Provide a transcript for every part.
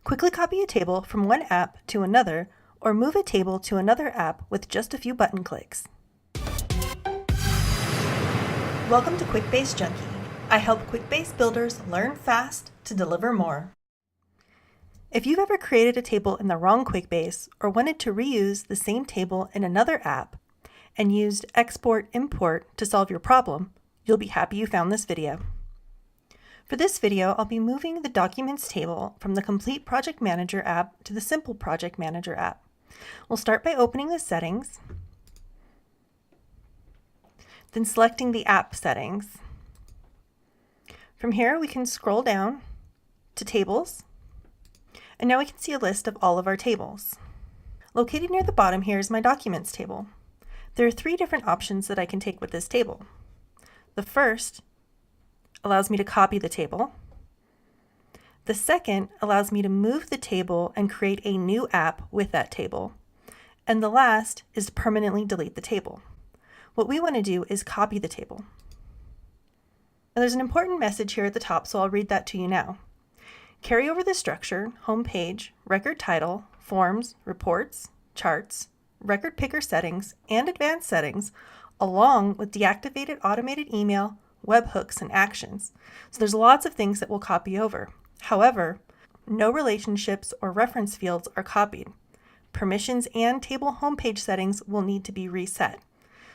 Quickly copy a table from one app to another, or move a table to another app with just a few button clicks. Welcome to Quickbase Junkie. I help Quickbase builders learn fast to deliver more. If you've ever created a table in the wrong Quickbase or wanted to reuse the same table in another app and used export-import to solve your problem, you'll be happy you found this video. For this video, I'll be moving the Documents table from the Complete Project Manager app to the Simple Project Manager app. We'll start by opening the settings, then selecting the app settings. From here, we can scroll down to Tables, and now we can see a list of all of our tables. Located near the bottom here is my Documents table. There are three different options that I can take with this table. The first allows me to copy the table. The second allows me to move the table and create a new app with that table. And the last is to permanently delete the table. What we want to do is copy the table. Now there's an important message here at the top, so I'll read that to you now. Carry over the structure, home page, record title, forms, reports, charts, record picker settings, and advanced settings, along with deactivated automated email, webhooks, and actions. So there's lots of things that we'll copy over. However, no relationships or reference fields are copied. Permissions and table homepage settings will need to be reset.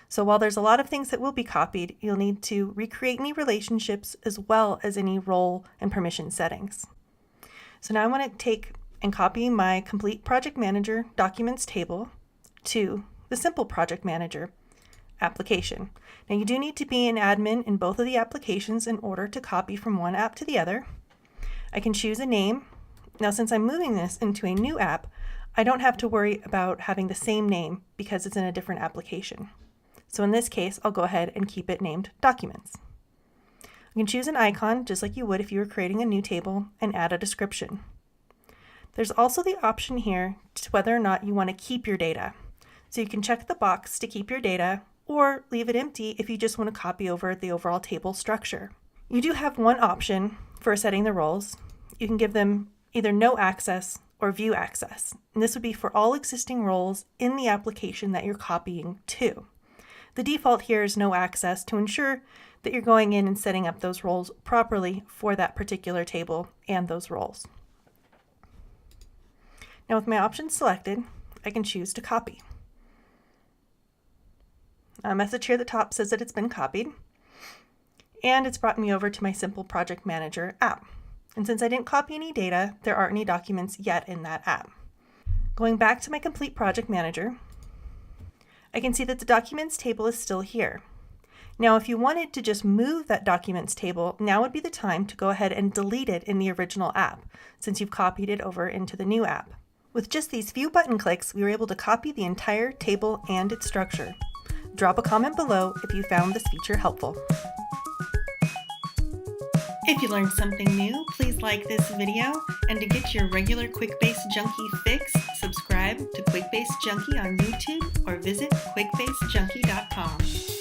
So while there's a lot of things that will be copied, you'll need to recreate any relationships as well as any role and permission settings. So now I want to take and copy my Complete Project Manager Documents table to the Simple Project Manager application. Now you do need to be an admin in both of the applications in order to copy from one app to the other. I can choose a name. Now since I'm moving this into a new app, I don't have to worry about having the same name because it's in a different application. So in this case, I'll go ahead and keep it named Documents. You can choose an icon just like you would if you were creating a new table and add a description. There's also the option here to whether or not you want to keep your data. So you can check the box to keep your data or leave it empty if you just want to copy over the overall table structure. You do have one option for setting the roles. You can give them either no access or view access. And this would be for all existing roles in the application that you're copying to. The default here is no access to ensure that you're going in and setting up those roles properly for that particular table and those roles. Now with my options selected, I can choose to copy. A message here at the top says that it's been copied, and it's brought me over to my Simple Project Manager app. And since I didn't copy any data, there aren't any documents yet in that app. Going back to my Complete Project Manager, I can see that the Documents table is still here. Now, if you wanted to just move that Documents table, now would be the time to go ahead and delete it in the original app, since you've copied it over into the new app. With just these few button clicks, we were able to copy the entire table and its structure. Drop a comment below if you found this feature helpful. If you learned something new, please like this video, and to get your regular Quickbase Junkie fix, subscribe to Quickbase Junkie on YouTube or visit quickbasejunkie.com.